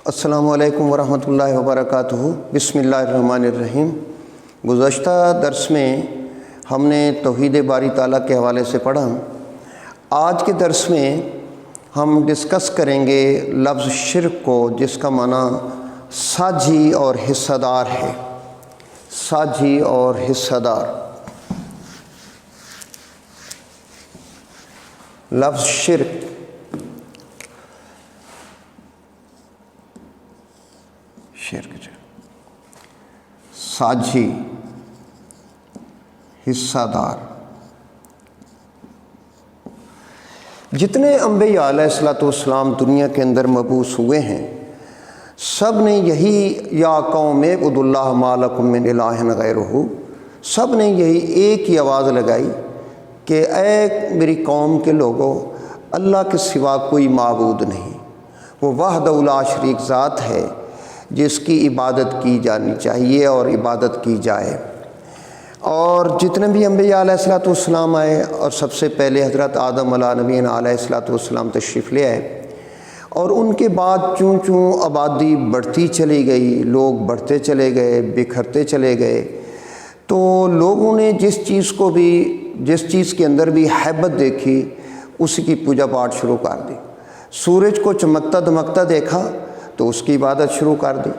السلام علیکم ورحمۃ اللہ وبرکاتہ۔ بسم اللہ الرحمن الرحیم۔ گزشتہ درس میں ہم نے توحید باری تعالیٰ کے حوالے سے پڑھا۔ آج کے درس میں ہم ڈسکس کریں گے لفظ شرک کو، جس کا معنی ساجھی اور حصہ دار ہے۔ ساجھی اور حصہ دار۔ لفظ شرک ساجھی، حصہ دار۔ جتنے انبیاء علیہ الصلوۃ والسلام دنیا کے اندر مبعوث ہوئے ہیں، سب نے یہی یا قوم اعبدوا اللہ ما لکم من الہ غیرہ، سب نے یہی ایک ہی آواز لگائی کہ اے میری قوم کے لوگوں، اللہ کے سوا کوئی معبود نہیں، وہ وحدہ لا شریک ذات ہے جس کی عبادت کی جانی چاہیے اور عبادت کی جائے۔ اور جتنے بھی انبیاء علیہ الصلوۃ والسلام آئے، اور سب سے پہلے حضرت آدم علیہ نبینا علیہ الصلوۃ والسلام تشریف لے آئے، اور ان کے بعد چوں چوں آبادی بڑھتی چلی گئی، لوگ بڑھتے چلے گئے، بکھرتے چلے گئے، تو لوگوں نے جس چیز کے اندر بھی ہیبت دیکھی، اسی کی پوجا پاٹ شروع کر دی۔ سورج کو چمکتا دمکتا دیکھا تو اس کی عبادت شروع کر دی۔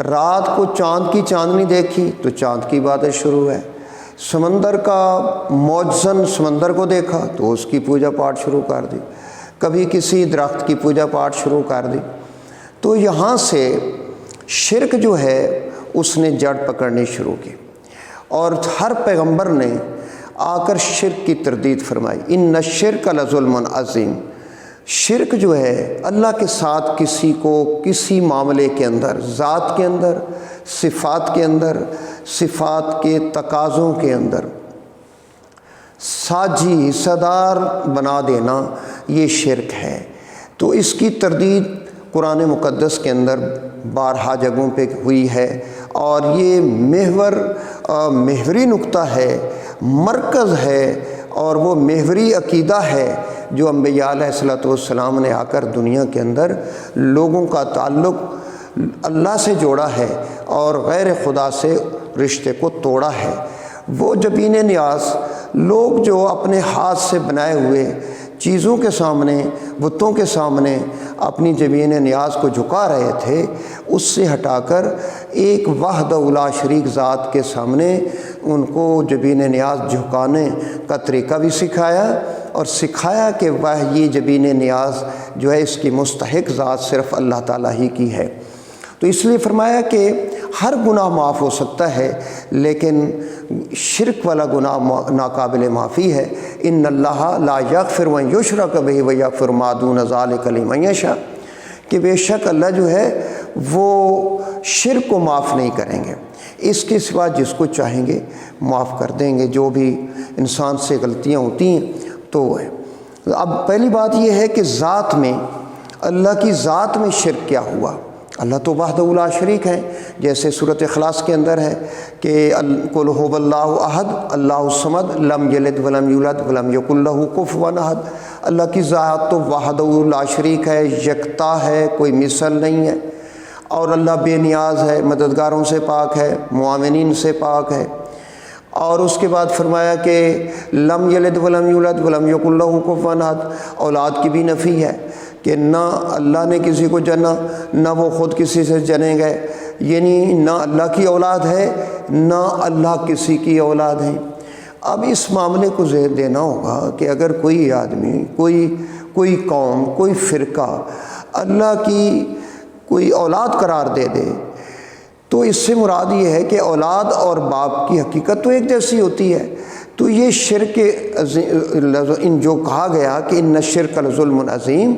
رات کو چاند کی چاندنی دیکھی تو چاند کی عبادت شروع ہے۔ سمندر کا موجزن سمندر کو دیکھا تو اس کی پوجا پاٹ شروع کر دی۔ کبھی کسی درخت کی پوجا پاٹ شروع کر دی۔ تو یہاں سے شرک جو ہے اس نے جڑ پکڑنی شروع کی، اور ہر پیغمبر نے آ کر شرک کی تردید فرمائی۔ ان الشرک لظلم عظیم۔ شرک جو ہے اللہ کے ساتھ کسی کو کسی معاملے کے اندر، ذات کے اندر، صفات کے اندر، صفات کے تقاضوں کے اندر ساجھی حصہ دار بنا دینا، یہ شرک ہے۔ تو اس کی تردید قرآن مقدس کے اندر بارہا جگہوں پہ ہوئی ہے، اور یہ محوری نقطہ ہے، مرکز ہے، اور وہ محوری عقیدہ ہے جو انبیاء علیہ الصلوۃ والسلام نے آ کر دنیا کے اندر لوگوں کا تعلق اللہ سے جوڑا ہے اور غیر خدا سے رشتے کو توڑا ہے۔ وہ جبین نیاز لوگ جو اپنے ہاتھ سے بنائے ہوئے چیزوں کے سامنے، بتوں کے سامنے اپنی جبین نیاز کو جھکا رہے تھے، اس سے ہٹا کر ایک وحدہ لا شریک ذات کے سامنے ان کو جبین نیاز جھکانے کا طریقہ بھی سکھایا، اور سکھایا کہ یہ جبین نیاز جو ہے اس کی مستحق ذات صرف اللہ تعالیٰ ہی کی ہے۔ تو اس لیے فرمایا کہ ہر گناہ معاف ہو سکتا ہے، لیکن شرک والا گناہ ناقابل معافی ہے۔ ان اللہ لا یغفر ان یشرک بہ ویغفر ما دون ذلک لمن یشاء، کہ بے شک اللہ جو ہے وہ شرک کو معاف نہیں کریں گے، اس کے سوا جس کو چاہیں گے معاف کر دیں گے۔ جو بھی انسان سے غلطیاں ہوتی ہیں تو ہے۔ اب پہلی بات یہ ہے کہ ذات میں، اللہ کی ذات میں شرک کیا ہوا؟ اللہ تو وحدہ لا شریک ہے، جیسے سورۃ اخلاص کے اندر ہے کہ قل هو اللہ احد اللہ الصمد لم یلد ولم یولد ولم یکن لہ کفوا احد۔ اللہ کی ذات تو وحدہ لا شریک ہے، یکتا ہے، کوئی مثل نہیں ہے، اور اللہ بے نیاز ہے، مددگاروں سے پاک ہے، معاونین سے پاک ہے۔ اور اس کے بعد فرمایا کہ لم یلد ولم یولد ولم یکن لہ کفوا احد، اولاد کی بھی نفی ہے کہ نہ اللہ نے کسی کو جنا، نہ وہ خود کسی سے جنے گئے، یعنی نہ اللہ کی اولاد ہے، نہ اللہ کسی کی اولاد ہے۔ اب اس معاملے کو ذہن دینا ہوگا کہ اگر کوئی آدمی، کوئی قوم، کوئی فرقہ اللہ کی کوئی اولاد قرار دے دے، تو اس سے مراد یہ ہے کہ اولاد اور باپ کی حقیقت تو ایک جیسی ہوتی ہے۔ تو یہ شرک ان جو کہا گیا کہ ان الشرک لظلم عظیم،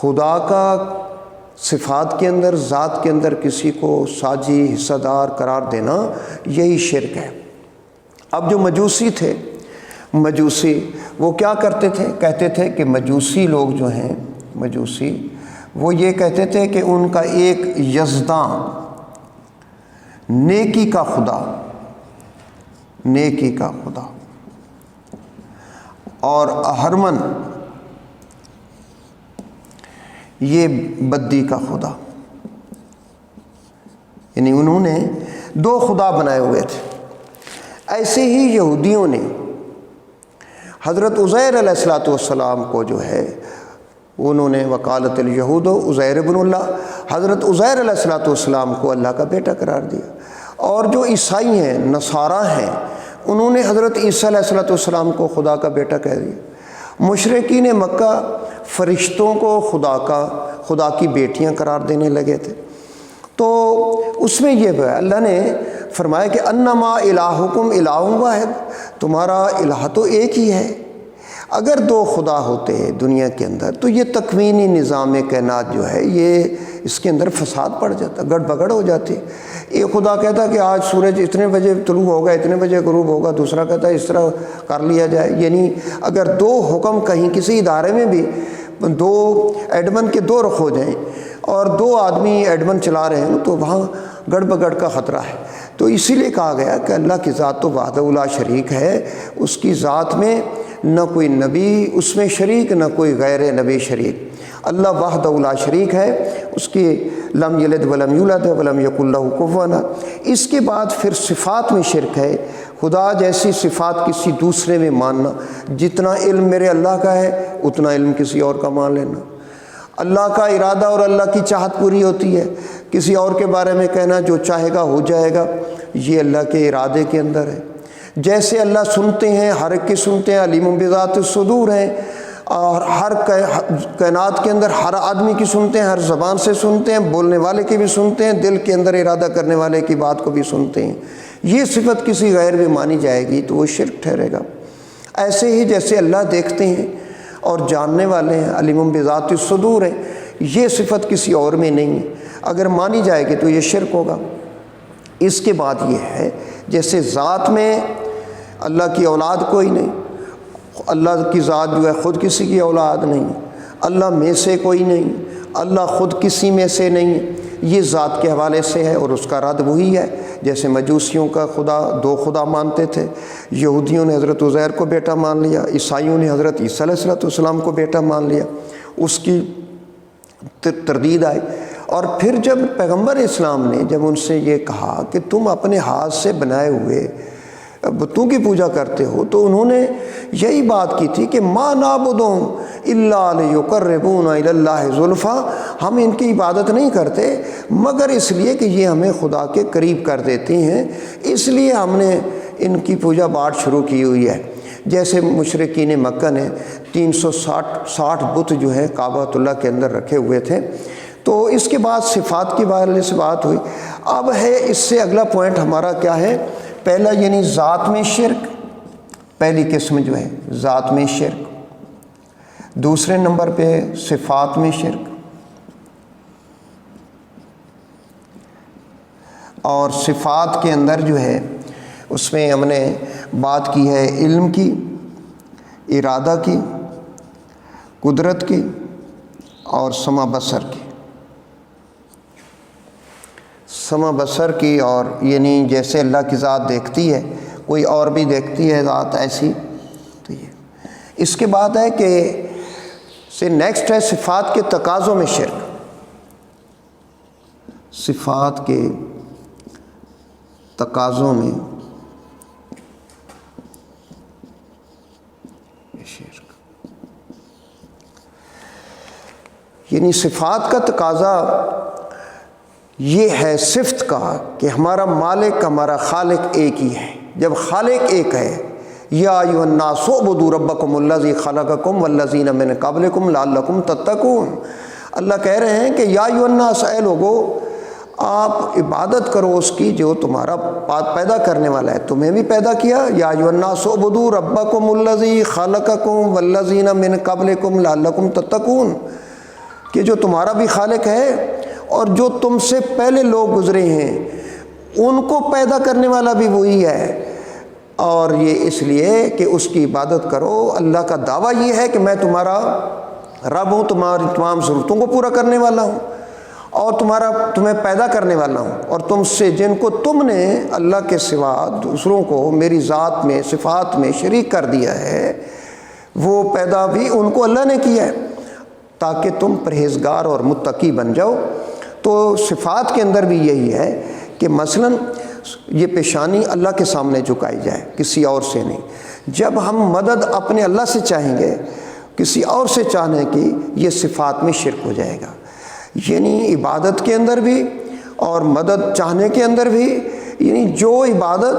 خدا کا صفات کے اندر، ذات کے اندر کسی کو ساجی حصہ دار قرار دینا، یہی شرک ہے۔ اب جو مجوسی تھے، مجوسی وہ کیا کرتے تھے؟ کہتے تھے کہ مجوسی لوگ جو ہیں، مجوسی وہ یہ کہتے تھے کہ ان کا ایک یزداں، نیکی کا خدا، نیکی کا خدا، اور اہرمن یہ بدی کا خدا۔ یعنی انہوں نے دو خدا بنائے ہوئے تھے۔ ایسے ہی یہودیوں نے حضرت عزیر علیہ الصلوۃ والسلام کو جو ہے انہوں نے وقالت الیہود عزیر ابن اللہ، حضرت عزیر علیہ الصلوۃ والسلام کو اللہ کا بیٹا قرار دیا۔ اور جو عیسائی ہیں، نصارہ ہیں، انہوں نے حضرت عیسیٰ علیہ الصلوۃ والسلام کو خدا کا بیٹا کہہ دیا۔ مشرکین مکہ فرشتوں کو خدا کی بیٹیاں قرار دینے لگے تھے۔ تو اس میں یہ اللہ نے فرمایا کہ انما الہکم الہ واحد، تمہارا الہ تو ایک ہی ہے۔ اگر دو خدا ہوتے دنیا کے اندر تو یہ تکوینی نظام کائنات جو ہے یہ اس کے اندر فساد پڑ جاتا، گڑ بگڑ ہو جاتی۔ ایک خدا کہتا کہ آج سورج اتنے بجے طلوع ہوگا، اتنے بجے غروب ہوگا، دوسرا کہتا ہے اس طرح کر لیا جائے۔ یعنی اگر دو حکم کہیں کسی ادارے میں بھی دو ایڈمن کے دو رخ ہو جائیں اور دو آدمی ایڈمن چلا رہے ہیں تو وہاں گڑ بگڑ کا خطرہ ہے۔ تو اسی لیے کہا گیا کہ اللہ کی ذات تو وحدہ لا شریک ہے، اس کی ذات میں نہ کوئی نبی اس میں شریک، نہ کوئی غیر نبی شریک۔ اللہ وحدہ لا شریک ہے، اس کی لم یلد ولم یولد ولم یکن لہ کفوا احد۔ اس کے بعد پھر صفات میں شرک ہے، خدا جیسی صفات کسی دوسرے میں ماننا۔ جتنا علم میرے اللہ کا ہے اتنا علم کسی اور کا مان لینا۔ اللہ کا ارادہ اور اللہ کی چاہت پوری ہوتی ہے، کسی اور کے بارے میں کہنا جو چاہے گا ہو جائے گا، یہ اللہ کے ارادے کے اندر ہے۔ جیسے اللہ سنتے ہیں، ہر ایک کی سنتے ہیں، علیم بذات الصدور ہیں، اور ہر کائنات کے اندر ہر آدمی کی سنتے ہیں، ہر زبان سے سنتے ہیں، بولنے والے کی بھی سنتے ہیں، دل کے اندر ارادہ کرنے والے کی بات کو بھی سنتے ہیں۔ یہ صفت کسی غیر میں مانی جائے گی تو وہ شرک ٹھہرے گا۔ ایسے ہی جیسے اللہ دیکھتے ہیں اور جاننے والے ہیں، علیم بذات الصدور ہیں، یہ صفت کسی اور میں نہیں ہے، اگر مانی جائے گی تو یہ شرک ہوگا۔ اس کے بعد یہ ہے جیسے ذات میں اللہ کی اولاد کوئی نہیں، اللہ کی ذات جو ہے خود کسی کی اولاد نہیں، اللہ میں سے کوئی نہیں، اللہ خود کسی میں سے نہیں، یہ ذات کے حوالے سے ہے اور اس کا رد وہی ہے۔ جیسے مجوسیوں کا خدا دو خدا مانتے تھے، یہودیوں نے حضرت عزیر کو بیٹا مان لیا، عیسائیوں نے حضرت عیسیٰ علیہ السلام کو بیٹا مان لیا، اس کی تردید آئی۔ اور پھر جب پیغمبر اسلام نے جب ان سے یہ کہا کہ تم اپنے ہاتھ سے بنائے ہوئے بتوں کی پوجا کرتے ہو، تو انہوں نے یہی بات کی تھی کہ ما نعبدہم الا لیقربونا الی اللہ زلفیٰ، ہم ان کی عبادت نہیں کرتے مگر اس لیے کہ یہ ہمیں خدا کے قریب کر دیتی ہیں، اس لیے ہم نے ان کی پوجا پاٹ شروع کی ہوئی ہے۔ جیسے مشرکین مکہ نے 360 بت جو ہے کعبۃ اللہ کے اندر رکھے ہوئے تھے۔ تو اس کے بعد صفات کے بارے سے بات ہوئی۔ اب ہے اس سے اگلا پوائنٹ ہمارا کیا ہے؟ پہلا یعنی ذات میں شرک، پہلی قسم جو ہے ذات میں شرک، دوسرے نمبر پہ صفات میں شرک، اور صفات کے اندر جو ہے اس میں ہم نے بات کی ہے علم کی، ارادہ کی، قدرت کی اور سمع بصر کی۔ سمع بصر کی، اور یعنی جیسے اللہ کی ذات دیکھتی ہے کوئی اور بھی دیکھتی ہے ذات ایسی، تو یہ اس کے بعد ہے کہ نیکسٹ ہے صفات کے تقاضوں میں شرک، صفات کے تقاضوں میں شرک، یعنی صفات کا تقاضا یہ ہے صفت کا کہ ہمارا مالک ہمارا خالق ایک ہی ہے۔ جب خالق ایک ہے، یا ایھا الناس اعبدوا ربکم الذی خلقکم والذین من قبلکم لعلکم تتقون، اللہ کہہ رہے ہیں کہ یا ایھا الناس، اے لوگو آپ عبادت کرو اس کی جو تمہارا پیدا کرنے والا ہے، تمہیں بھی پیدا کیا، یا ایھا الناس اعبدوا ربکم الذی خلقکم والذین من قبلکم لعلکم تتقون، کہ جو تمہارا بھی خالق ہے اور جو تم سے پہلے لوگ گزرے ہیں ان کو پیدا کرنے والا بھی وہی ہے، اور یہ اس لیے کہ اس کی عبادت کرو۔ اللہ کا دعویٰ یہ ہے کہ میں تمہارا رب ہوں، تمہاری تمام ضرورتوں کو پورا کرنے والا ہوں اور تمہیں پیدا کرنے والا ہوں، اور تم سے جن کو تم نے اللہ کے سوا دوسروں کو میری ذات میں صفات میں شریک کر دیا ہے، وہ پیدا بھی ان کو اللہ نے کیا ہے تاکہ تم پرہیزگار اور متقی بن جاؤ۔ تو صفات کے اندر بھی یہی ہے کہ مثلاً یہ پیشانی اللہ کے سامنے جھکائی جائے، کسی اور سے نہیں۔ جب ہم مدد اپنے اللہ سے چاہیں گے، کسی اور سے چاہنے کی، یہ صفات میں شرک ہو جائے گا۔ یعنی عبادت کے اندر بھی اور مدد چاہنے کے اندر بھی، یعنی جو عبادت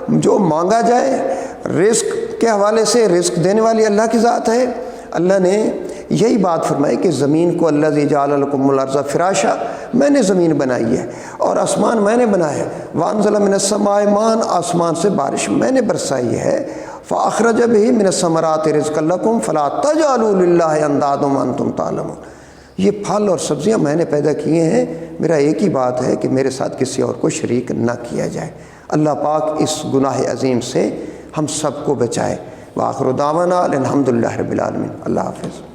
جو مانگا جائے، رزق کے حوالے سے، رزق دینے والی اللہ کی ذات ہے۔ اللہ نے یہی بات فرمائی کہ زمین کو الذی جعل لکم الارض فراشا، میں نے زمین بنائی ہے، اور آسمان میں نے بنایا ہے۔ وانزل من السماء ماء، آسمان سے بارش میں نے برسائی ہے۔ فاخرج به من الثمرات رزقا لکم فلا تجعلوا للہ اندادا وانتم تعلمون۔ یہ پھل اور سبزیاں میں نے پیدا کیے ہیں، میرا ایک ہی بات ہے کہ میرے ساتھ کسی اور کو شریک نہ کیا جائے۔ اللہ پاک اس گناہ عظیم سے ہم سب کو بچائے۔ وآخر دعوانا الحمد للہ رب العالمین۔ اللہ حافظ۔